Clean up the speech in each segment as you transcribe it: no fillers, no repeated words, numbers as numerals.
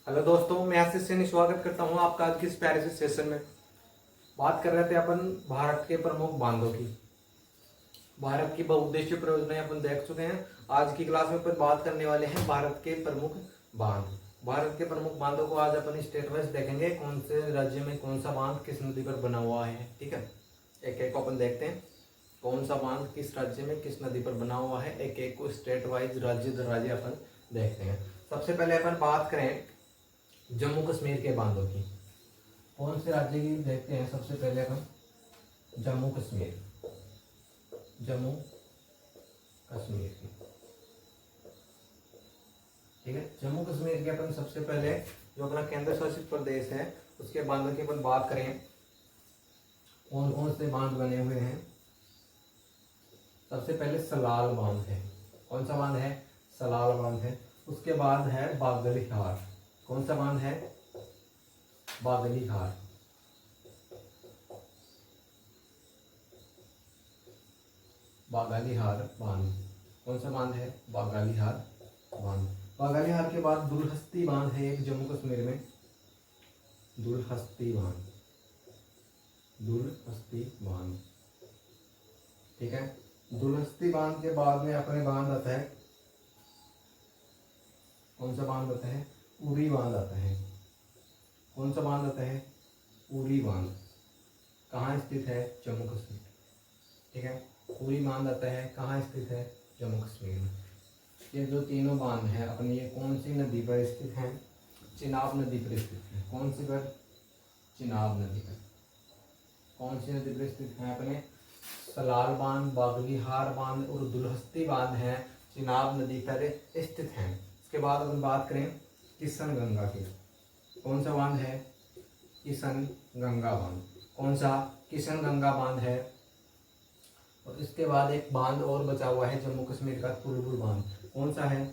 Hello दोस्तों, मैं आशीष सैनी स्वागत करता हूं आपका आज के इस प्यारे से सेशन में। बात कर रहे थे अपन भारत के प्रमुख बांधों की। भारत की बहुउद्देशीय परियोजनाएं अपन देख चुके हैं। आज की क्लास में अपन बात करने वाले हैं भारत के प्रमुख बांध। भारत के प्रमुख बांधों को आज अपन स्टेट वाइज देखेंगे, कौन से राज्य में कौन सा बांध किस नदी पर बना हुआ है। ठीक है, एक एक को अपन देखते हैं कौन सा बांध किस राज्य में किस नदी पर बना हुआ है। एक एक को स्टेट वाइज राज्य दर राज्य अपन देखते हैं। सबसे पहले अपन बात करें जम्मू कश्मीर के बांधों की। कौन से राज्य की देखते हैं सबसे पहले अपन? जम्मू कश्मीर, जम्मू कश्मीर की। ठीक है, जम्मू कश्मीर के अपन सबसे पहले जो अपना केंद्र शासित प्रदेश है उसके बांधों की अपन बात करें, कौन कौन से बांध बने हुए हैं। सबसे पहले सलाल बांध है। कौन सा बांध है? सलाल बांध है। उसके बाद है बागलीहार। कौन सा बांध है? बागलीहार। बागालीहार बांध। कौन सा बांध है? बागालीहार बांध। बागालीहार के बाद दुलहस्ती बांध है एक जम्मू कश्मीर में, दुलहस्ती बांध, दुलहस्ती बांध। ठीक है, दुलहस्ती बांध के बाद में अपने बांध आता है, कौन सा बांध आता है? उरी बांध आता है। कौन सा बांध आता है? उरी बांध। कहाँ स्थित है? जम्मू कश्मीर। ठीक है, उरी बांध आता है, कहाँ स्थित है? जम्मू कश्मीर में। ये जो तीनों बांध हैं अपनी, ये कौन सी नदी पर स्थित हैं? चिनाब नदी पर स्थित है। कौन सी पर? चिनाब नदी पर। कौन सी नदी पर स्थित है अपने? सलाल बांध, बागलीहार बांध और दुलहस्ती बांध हैं, चिनाब नदी पर स्थित हैं। इसके बाद अपन बात करें किशन गंगा की। कौन सा बांध है? किशन गंगा बांध। कौन सा? किशन गंगा बांध है। और इसके बाद एक बांध और बचा हुआ है जम्मू कश्मीर का, तुलबुल बांध। कौन सा है?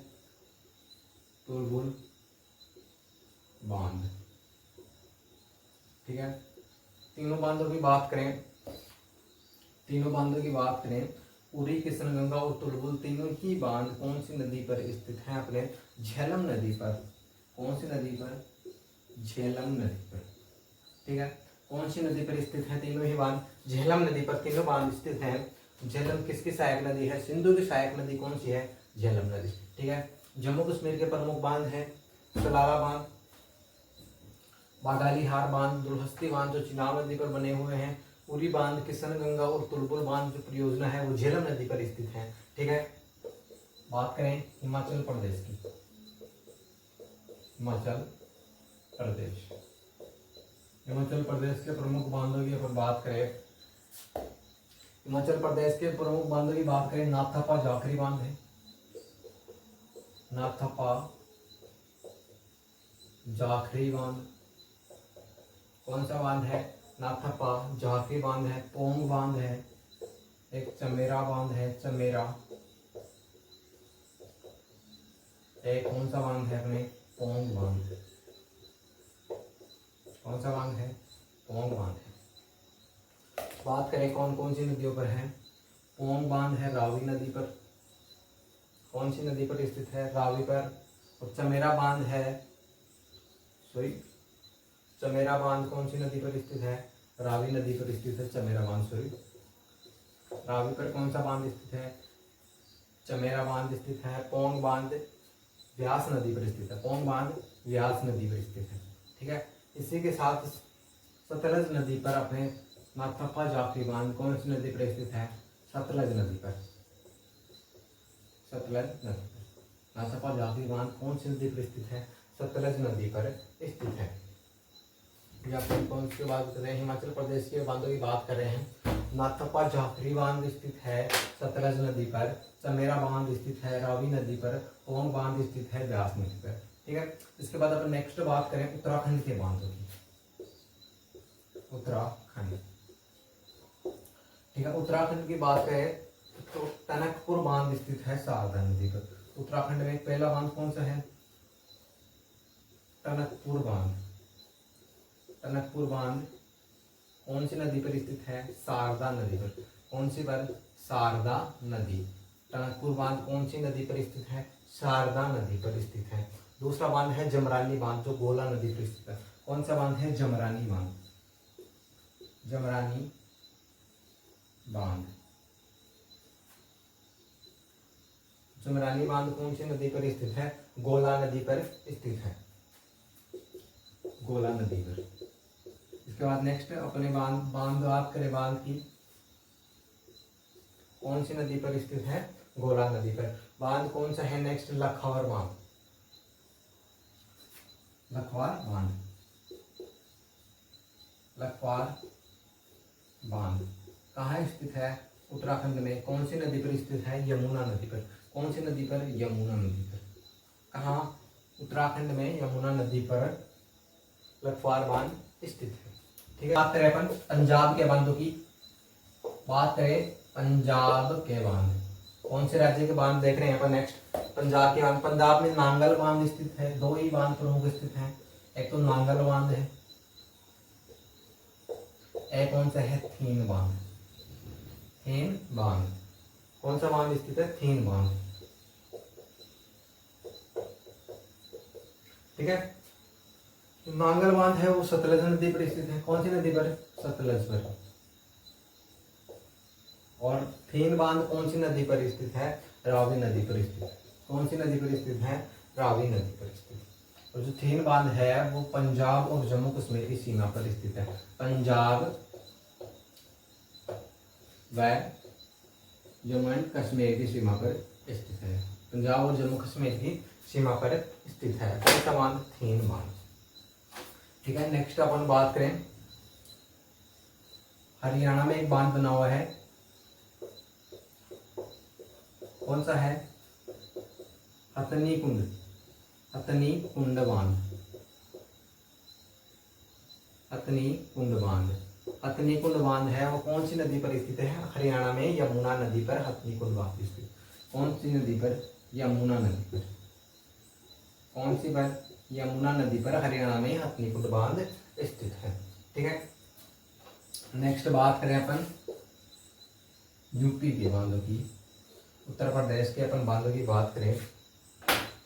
तुलबुल बांध। ठीक है, तीनों बांधों की बात करें, तीनों बांधों की बात करें, उरी, किशन गंगा और तुलबुल तीनों ही बांध कौन सी नदी पर स्थित हैं? अपने झेलम नदी पर। कौन सी नदी पर? झेलम नदी पर। ठीक है, कौन सी नदी पर स्थित है तीनों ही बांध? झेलम नदी पर तीनों बांध स्थित हैं। झेलम किसकी सहायक नदी है? सिंधु की सहायक नदी कौन सी है? झेलम नदी। ठीक है, जम्मू कश्मीर के प्रमुख बांध हैं सलाला बांध, बागालीहार बांध, दुलहस्ती बांध जो चिनाब नदी पर बने हुए हैं, उरी बांध, किशन गंगा और तुलबुल बांध जो परियोजना है वो झेलम नदी पर स्थित है। ठीक है, बात करें हिमाचल प्रदेश की। हिमाचल प्रदेश, हिमाचल प्रदेश के प्रमुख बांधों की अपन बात करें, हिमाचल प्रदेश के प्रमुख बांधों की बात करें, नाथपा जाखरी बांध है। नाथपा जाखरी बांध। कौन सा बांध है? नाथपा जाखरी बांध है। पोंग बांध है, एक चमेरा बांध है, चमेरा। एक कौन सा बांध है अपने? पोंग बांध। कौन सा बांध है? पोंग बांध है। बात करें कौन कौन सी नदियों पर है? पोंग बांध है रावी नदी पर। कौन सी नदी पर स्थित है? रावी पर। और चमेरा बांध है, सॉरी, चमेरा बांध कौन सी नदी पर स्थित है? रावी नदी पर स्थित है चमेरा बांध, सॉरी। रावी पर कौन सा बांध स्थित है? चमेरा बांध स्थित है। पोंग बांध व्यास नदी पर स्थित है। पोंग बांध व्यास नदी पर स्थित है। ठीक है, इसी के साथ सतलज नदी पर अपने नाथपा जाखरी बांध कौन सी नदी पर स्थित है? सतलज नदी पर। सतलज नदी पर नाथपा जाखरी बांध कौन सी नदी पर स्थित है? सतलज नदी पर स्थित है। या फिर कौन सी बात कर रहे हैं? हिमाचल प्रदेश के बांधों की बात कर रहे हैं। नाथपा जाखरी बांध स्थित है सतलज नदी पर, चमेरा बांध स्थित है रावी नदी पर, पोंग बांध स्थित है व्यास नदी पर। ठीक है, इसके बाद अपन नेक्स्ट बात करें उत्तराखंड के बांधों की। उत्तराखंड, ठीक है, उत्तराखंड की बात करें तो टनकपुर बांध स्थित है शारदा नदी पर। उत्तराखंड में पहला बांध कौन सा है? टनकपुर बांध। टनकपुर बांध कौन सी नदी पर स्थित है? शारदा नदी पर। कौन सी पर? शारदा नदी। टनकपुर बांध कौन सी नदी पर स्थित है? शारदा नदी पर स्थित है। दूसरा बांध है जमरानी बांध जो गोला नदी पर स्थित है। कौन सा बांध है? जमरानी बांध। जमरानी बांध। जमरानी बांध कौन सी नदी पर स्थित है? गोला नदी पर स्थित है, गोला नदी पर। इसके बाद नेक्स्ट अपने बांध बात करें बांध की, कौन सी नदी पर स्थित है? गोला नदी पर। बांध कौन सा है? नेक्स्ट लखवार बांध। लखवार बांध। लखवार बांध कहाँ स्थित है? उत्तराखंड में। कौन सी नदी पर स्थित है? यमुना नदी पर। कौन सी नदी पर? यमुना नदी पर। कहाँ? उत्तराखंड में यमुना नदी पर लखवार बांध स्थित है। ठीक है, बात करें अपन पंजाब के बांधों की। बात करें पंजाब के बांध, कौन से राज्य के बांध देख रहे हैं अपन नेक्स्ट? पंजाब के बांध। पंजाब में नांगल बांध स्थित है। दो ही बांध प्रमुख स्थित हैं, एक तो नांगल बांध है, एक कौन सा है? थीन बांध। थीन बांध। कौन सा बांध स्थित है? थीन बांध। ठीक है, नांगल बांध है वो सतलज नदी पर स्थित है। कौन सी नदी पर? सतलज पर। और थीन बांध कौन सी नदी पर स्थित है? रावी नदी पर स्थित है। कौन सी नदी पर स्थित है? रावी नदी पर स्थित। और जो थीन बांध है वो पंजाब और जम्मू कश्मीर की सीमा पर स्थित है। पंजाब व जम्मू एंड कश्मीर की सीमा पर स्थित है। पंजाब और जम्मू कश्मीर की सीमा पर स्थित है। कौन सा बांध? थीन बांध। ठीक है, नेक्स्ट अपन बात करें हरियाणा में एक बांध बना हुआ है, कौन सा है? हथनी कुंड। हथनी कुंड बांध। हथनी कुंड बांध। हथनी कुंड बांध है वो कौन सी नदी पर स्थित है? हरियाणा में यमुना नदी पर हथनी कुंड बांध स्थित। कौन सी नदी पर? यमुना नदी पर। कौन सी पर? यमुना नदी पर हरियाणा में हथनी कुंड बांध स्थित है। ठीक है, नेक्स्ट बात करें अपन यूपी के बांधों की। उत्तर प्रदेश के अपन बांधों की बात करें,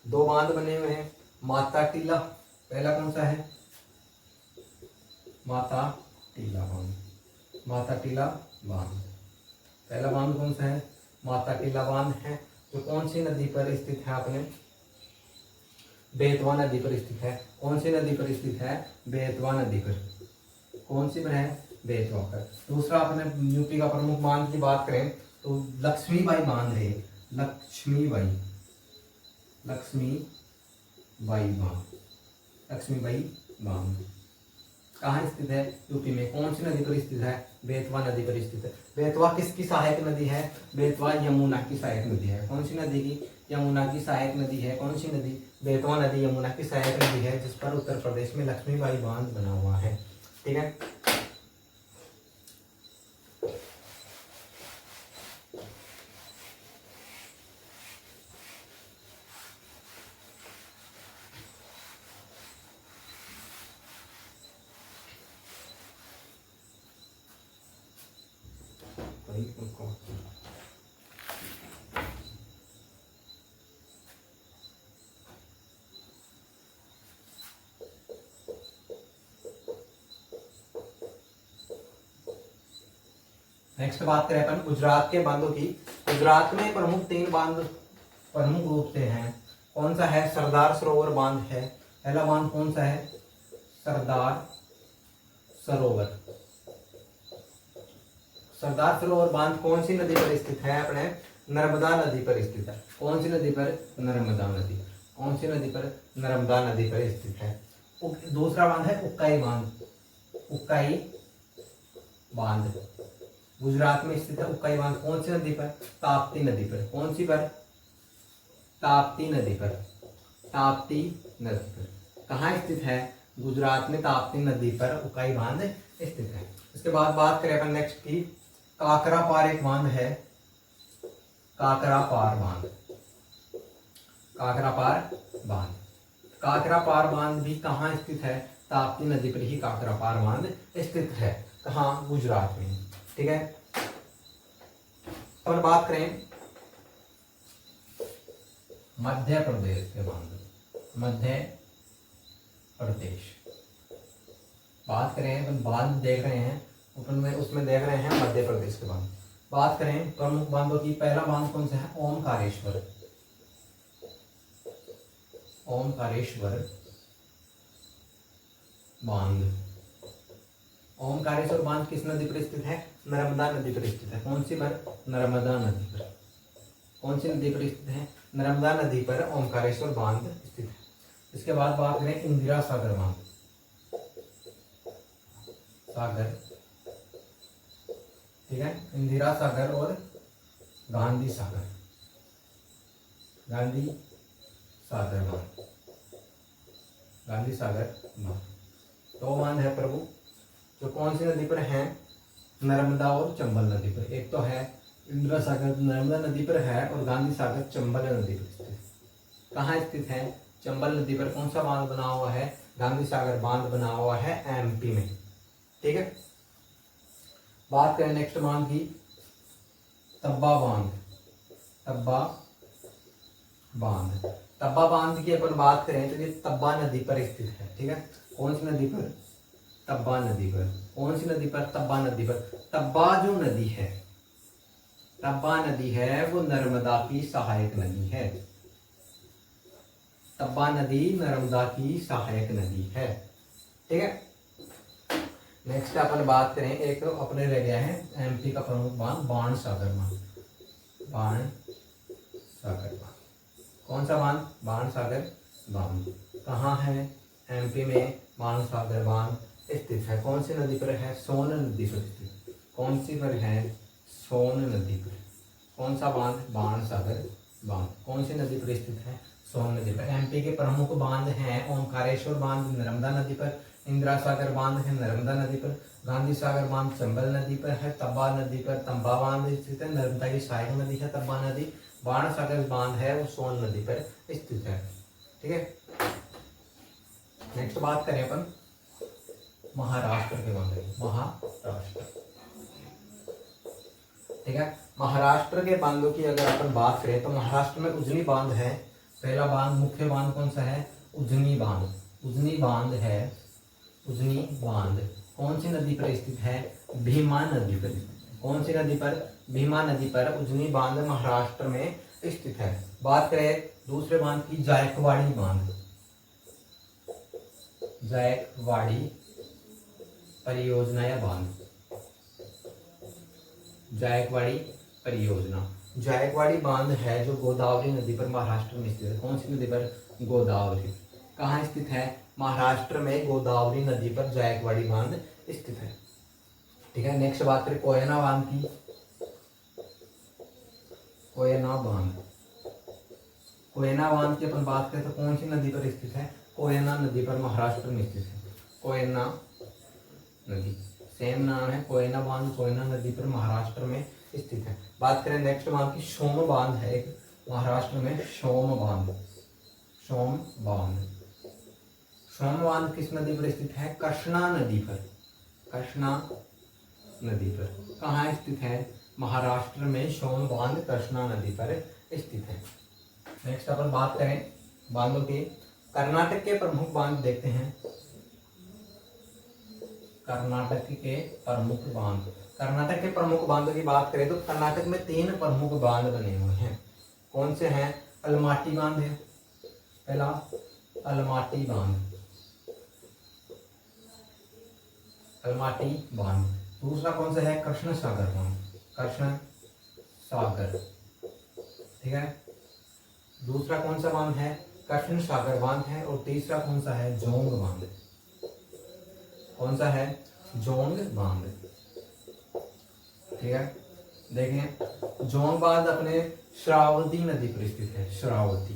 दो बांध बने हुए हैं। माता टीला, पहला कौन सा है? माता टीला बांध। माता टीला बांध पहला बांध कौन सा है? माता टीला बांध है जो कौन सी नदी पर स्थित है? अपने बेतवा नदी पर स्थित है। कौन सी नदी पर स्थित है? बेतवा नदी पर। कौन सी पर है? बेतवा पर। दूसरा अपने यूपी का प्रमुख बांध की बात करें तो लक्ष्मीबाई बांध है। लक्ष्मीबाई। लक्ष्मीबाई बांध। लक्ष्मीबाई बांध कहाँ स्थित है? यूपी में। कौन सी नदी पर स्थित है? बेतवा नदी पर स्थित है। बेतवा किसकी सहायक नदी है? बेतवा यमुना की सहायक नदी है। कौन सी नदी की? यमुना की सहायक नदी है। कौन सी नदी? बेतवा नदी यमुना की सहायक नदी है, जिस पर उत्तर प्रदेश में लक्ष्मीबाई बांध बना हुआ है। ठीक है, नेक्स्ट बात करें अपन गुजरात के बांधों की। गुजरात में प्रमुख तीन बांध प्रमुख रूप से हैं। कौन सा है? सरदार सरोवर बांध है। पहला बांध कौन सा है? सरदार सरोवर। सरदार सरोवर बांध कौन सी नदी पर स्थित है? अपने नर्मदा नदी पर स्थित है। कौन सी नदी पर? नर्मदा नदी। कौन सी नदी पर? नर्मदा नदी पर स्थित है। दूसरा बांध है उक्काई बांध। उक्काई बांध गुजरात में स्थित है। उक्काई बांध कौन सी नदी पर? ताप्ती नदी पर। कौन सी पर? ताप्ती नदी पर। ताप्ती नदी पर कहाँ स्थित है? गुजरात में ताप्ती नदी पर उक्काई बांध स्थित है। इसके बाद बात करें अपन नेक्स्ट की, काकरा पार एक बांध है। काकरा पार बांध। काकरा पार बांध। काकरा पार बांध भी कहाँ स्थित है? ताप्ती नदी पर ही काकरा पार बांध स्थित है। कहाँ? गुजरात में। ठीक है, और बात करें मध्य प्रदेश के बांध। मध्य प्रदेश। बात करें अपन बांध देख रहे हैं अपन में, उसमें देख रहे हैं मध्य प्रदेश के बांध। बात करें प्रमुख बांधों की, पहला बांध कौन सा है? ओमकारेश्वर। ओमकारेश्वर बांध। ओमकारेश्वर बांध किस नदी पर स्थित है? नर्मदा नदी पर स्थित है। कौन सी पर? नर्मदा नदी पर। कौन सी नदी पर स्थित है? नर्मदा नदी पर ओमकारेश्वर बांध स्थित है। इसके बाद बात करें इंदिरा सागर बांध। सागर, ठीक है, इंदिरा सागर और गांधी सागर। गांधी सागर बांध। गांधी सागर बांध तो बांध है प्रभु जो कौन सी नदी पर है? नर्मदा और चंबल नदी पर। एक तो है इंदिरा सागर नर्मदा नदी पर है और गांधी सागर चंबल नदी पर स्थित है। कहाँ स्थित है? चंबल नदी पर। कौन सा बांध बना हुआ है? गांधी सागर बांध बना हुआ है एमपी में। ठीक है, बात करें नेक्स्ट बांध की, तब्बा बांध। तब्बा बांध। तब्बा बांध की अपन बात करें तो ये तब्बा नदी पर स्थित है। ठीक है, कौन सी नदी पर? तब्बा नदी पर। कौन सी नदी पर? तब्बा नदी पर। तब्बा जो नदी है, तब्बा नदी है वो नर्मदा की सहायक नदी है। तब्बा नदी नर्मदा की सहायक नदी है। ठीक है, नेक्स्ट अपन बात करें, एक अपने रह गया है एमपी का प्रमुख बांध, बाणसागर बांध। बाणसागर बांध। कौन सा बांध? बाणसागर बांध। कहाँ है? एमपी में बाणसागर बांध स्थित है। कौन सी नदी पर है? सोन नदी पर स्थित। कौन सी पर है? सोन नदी पर। कौन सा बांध? बाणसागर बांध। कौन सी नदी पर स्थित है? सोन नदी पर। एमपी के प्रमुख बांध हैं ओमकारेश्वर बांध नर्मदा नदी पर, इंदिरा सागर बांध है नर्मदा नदी पर, गांधी सागर बांध चंबल नदी पर है, तब्बा नदी पर तब्बा बांध स्थित है, नर्मदा की सहायक नदी है तब्बा नदी, बाणसागर बांध है वो सोन नदी पर स्थित है। ठीक है, नेक्स्ट बात करें अपन महाराष्ट्र के बांध की। महाराष्ट्र, ठीक है, महाराष्ट्र के बांधों की अगर अपन बात करें तो महाराष्ट्र में उजनी बांध है। पहला बांध, मुख्य बांध कौन सा है? उजनी बांध। उजनी बांध है। उजनी बांध कौन सी नदी पर स्थित है? भीमा नदी पर। कौन सी नदी पर? भीमा नदी पर उजनी बांध महाराष्ट्र में स्थित है। बात करें दूसरे बांध की, जायकवाड़ी बांध। जायकवाड़ी परियोजना या बांध। जायकवाड़ी परियोजना। जायकवाड़ी बांध है जो गोदावरी नदी पर महाराष्ट्र में स्थित है। कौन सी नदी पर? गोदावरी। कहाँ स्थित है? महाराष्ट्र में गोदावरी नदी पर जायकवाड़ी बांध स्थित है। ठीक है, नेक्स्ट बात करें कोयना बांध की। कोयना बांध। कोयना बांध की अपन बात करें तो कौन सी नदी पर स्थित है? कोयना नदी पर महाराष्ट्र में स्थित है। कोयना नदी, सेम नाम है कोयना बांध, कोयना नदी पर महाराष्ट्र में स्थित है। बात करें नेक्स्ट बांध की, सोम बांध है एक महाराष्ट्र में, सोम बांध। सोम बांध। सोम बांध किस नदी पर स्थित है? कृष्णा नदी पर। कृष्णा नदी पर। कहाँ स्थित है? महाराष्ट्र में सोम बांध कृष्णा नदी पर स्थित है। नेक्स्ट अपन बात करें बांधों की, कर्नाटक के प्रमुख बांध देखते हैं। कर्नाटक के प्रमुख बांध। कर्नाटक के प्रमुख बांधों की बात करें तो कर्नाटक में 3 प्रमुख बांध बने हुए हैं। कौन से हैं? अलमाटी बांध है पहला, अलमाटी बांध। अलमाटी बांध। दूसरा कौन सा है? कृष्ण सागर बांध। कृष्ण सागर, ठीक है, दूसरा कौन सा बांध है? कृष्ण सागर बांध है। और तीसरा कौन सा है? जोंग बांध। कौन सा है? जोंग बांध। ठीक है, देखें जोंग बांध अपने श्रावती नदी पर स्थित है। श्रावती,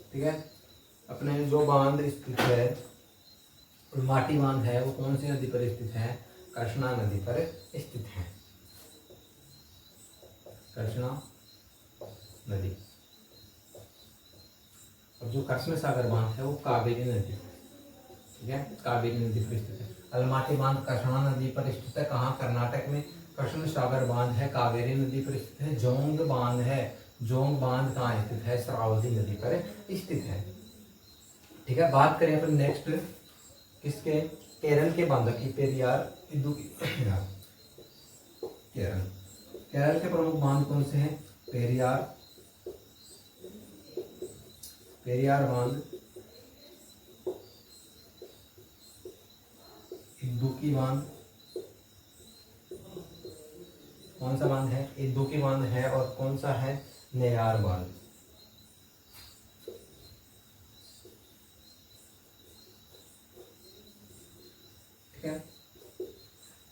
ठीक है, अपने जो बांध स्थित है माटी बांध है वो कौन सी नदी पर स्थित है? कृष्णा नदी पर स्थित है। कृष्णा नदी। और जो कृष्ण सागर बांध है वो कावेरी नदी, ठीक है, कावेरी नदी पर स्थित है। अलमाटी बांध कृष्णा नदी पर स्थित है। कहाँ? कर्नाटक में। कृष्ण सागर बांध है कावेरी नदी पर स्थित है। जोंग बांध है जोंग बांध कहाँ स्थित है? शरावती नदी पर स्थित है। ठीक है, बात करें अपन नेक्स्ट किसके? केरल के बांधों की, पेरियार इदुक्की। केरल, केरल के प्रमुख बांध कौन से हैं? पेरियार, पेरियार बांध, इदुक्की बांध, कौन सा बांध है? इदुक्की बांध है, और कौन सा है? नेयार बांध। ठीक है,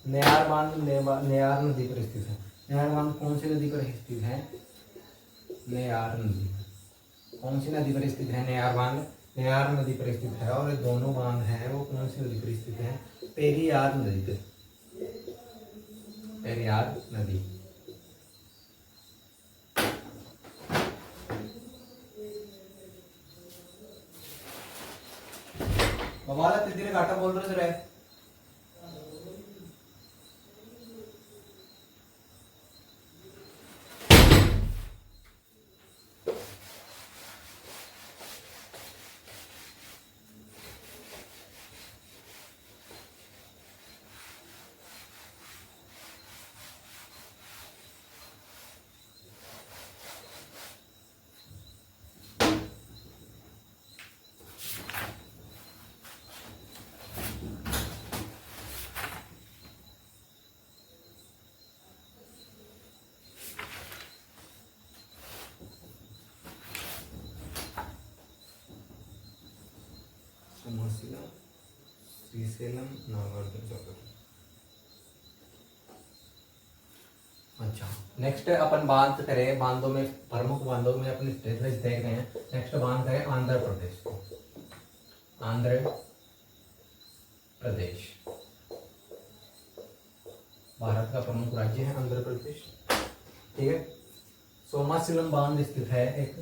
नेयार बांध नेयार नदी पर स्थित है। नेयार बांध कौन सी नदी पर स्थित है? नेयार नदी। कौन सी नदी पर स्थित है नेयार बांध? नेयार नदी पर स्थित है। और ये दोनों बांध हैं वो कौन सी नदी पर स्थित है? पेरियार नदी पर, पेरियार नदी। बवाला तितली घाटा बोल रहे थे। श्रीशैलम, नागार्जुन सागर। अच्छा, नेक्स्ट अपन बात करें बांधों में, प्रमुख बांधों में अपने स्टेटस देख रहे हैं। नेक्स्ट बांध करें आंध्र प्रदेश को। आंध्र प्रदेश भारत का प्रमुख राज्य है आंध्र प्रदेश। ठीक है, सोमासिलम बांध स्थित है एक,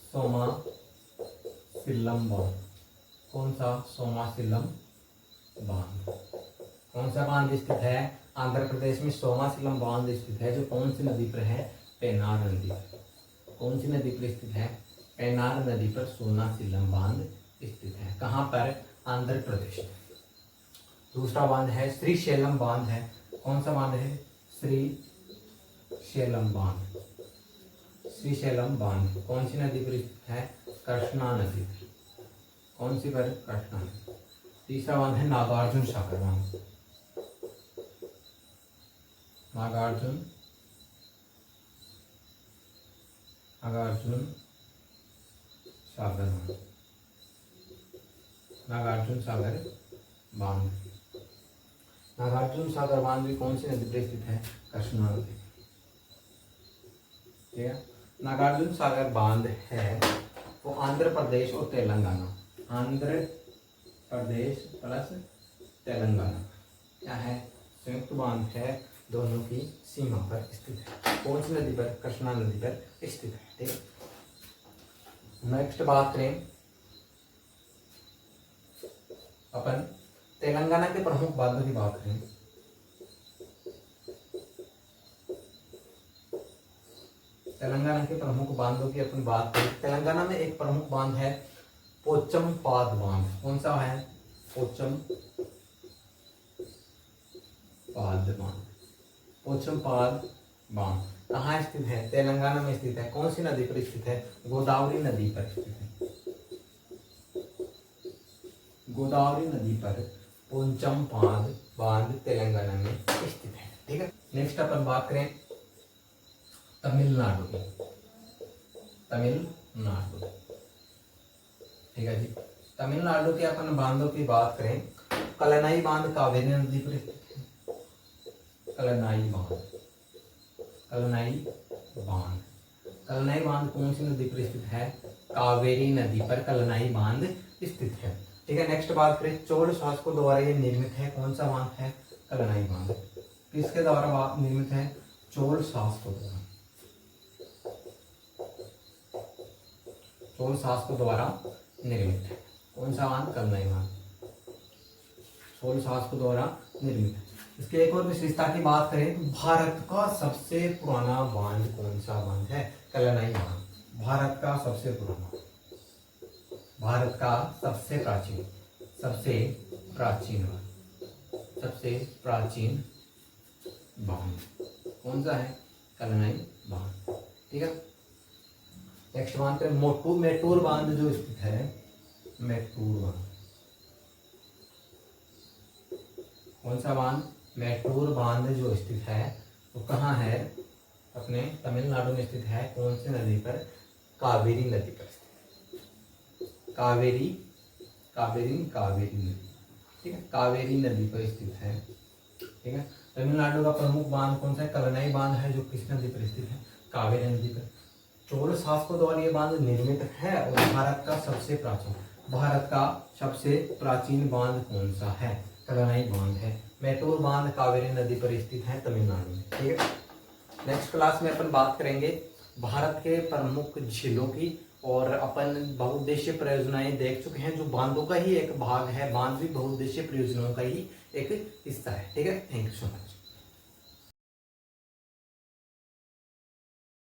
सोमासिलम बांध। कौन सा? सोमासिलम बांध। कौन सा बांध स्थित है? आंध्र प्रदेश में सोमासिलम बांध स्थित है, जो कौन सी नदी पर है? पेनार नदी पर। कौन सी नदी पर स्थित है? पेनार नदी पर सोमासिलम बांध स्थित है। कहाँ पर? आंध्र प्रदेश। दूसरा बांध है श्रीशैलम बांध है। कौन सा बांध है? श्रीशैलम बांध। श्रीशैलम बांध कौन सी नदी पर स्थित है? कृष्णा नदी। कौन सी पर? कृष्णा नदी। तीसरा बांध है नागार्जुन सागर बांध। नागार्जुन नागार्जुन सागर बांध। नागार्जुन सागर बांध। नागार्जुन सागर बांध भी कौन सी नदी पर स्थित है? कृष्णा नदी। ठीक है, नागार्जुन सागर बांध है वो आंध्र प्रदेश और तेलंगाना, आंध्र प्रदेश प्लस तेलंगाना क्या है? संयुक्त बांध है, दोनों की सीमा पर स्थित है। कौन सी नदी पर? कृष्णा नदी पर स्थित है। ठीक है, नेक्स्ट बात करें अपन तेलंगाना के प्रमुख बांधों की बात करें। तेलंगाना के प्रमुख बांधों की अपन बात करें। तेलंगाना में एक प्रमुख बांध है पोचमपाद बांध। कौन सा है? पोचमपाद बांध। पोचमपाद बांध कहाँ स्थित है? तेलंगाना में स्थित है। कौन सी नदी पर स्थित है? गोदावरी नदी पर स्थित है। गोदावरी नदी पर पोचमपाद बांध तेलंगाना में स्थित है। ठीक है, नेक्स्ट अपन बात करें तमिलनाडु की। तमिलनाडु, ठीक है जी, तमिलनाडु के अपन बांधों की बात करें। कलनाई बांध कावेरी नदी पर स्थित है। कलनाई बांध, कलनाई बांध, कलनाई बांध कौन सी नदी पर स्थित है? कावेरी नदी पर कलनाई बांध स्थित है। ठीक है, नेक्स्ट बात करें चोल शासकों द्वारा ये निर्मित है। कौन सा बांध है? कलनाई बांध। किसके द्वारा निर्मित है? चोल शासकों द्वारा। चोल शासकों द्वारा निर्मित है। कौन सा बांध? कलनाई बांध। चोल शासकों द्वारा निर्मित है। इसके एक और विशेषता की बात करें तो भारत का सबसे पुराना बांध कौन सा बांध है? कलनाई बांध। भारत का सबसे पुराना, भारत का सबसे प्राचीन, सबसे प्राचीन बांध, सबसे प्राचीन बांध कौन सा है? कलनाई बांध। ठीक है, नेक्स्ट बांध करें मोटू मेटूर बांध जो स्थित है, मेटूर बांध। कौन सा बांध? मेटूर बांध जो स्थित है वो कहाँ है? अपने तमिलनाडु में स्थित है। कौन सी नदी पर? कावेरी नदी पर स्थित। कावेरी, कावेरी नदी। ठीक है, कावेरी नदी पर स्थित है। ठीक है, तमिलनाडु का प्रमुख बांध कौन सा है? कलनाई बांध है, जो किस नदी पर स्थित है? कावेरी नदी पर। चोल शासकों द्वारा ये बांध निर्मित है। और भारत का सबसे प्राचीन, भारत का सबसे प्राचीन बांध कौन सा है? कलनाई बांध है। मेटूर बांध कावेरी नदी पर स्थित है तमिलनाडु में। ठीक है, नेक्स्ट क्लास में अपन बात करेंगे भारत के प्रमुख झीलों की। और अपन बहुउद्देशीय परियोजनाएं देख चुके हैं, जो बांधों का ही एक भाग है। बांध भी बहुउद्देशीय परियोजनाओं का ही एक हिस्सा है। ठीक है, थैंक यू सो मच।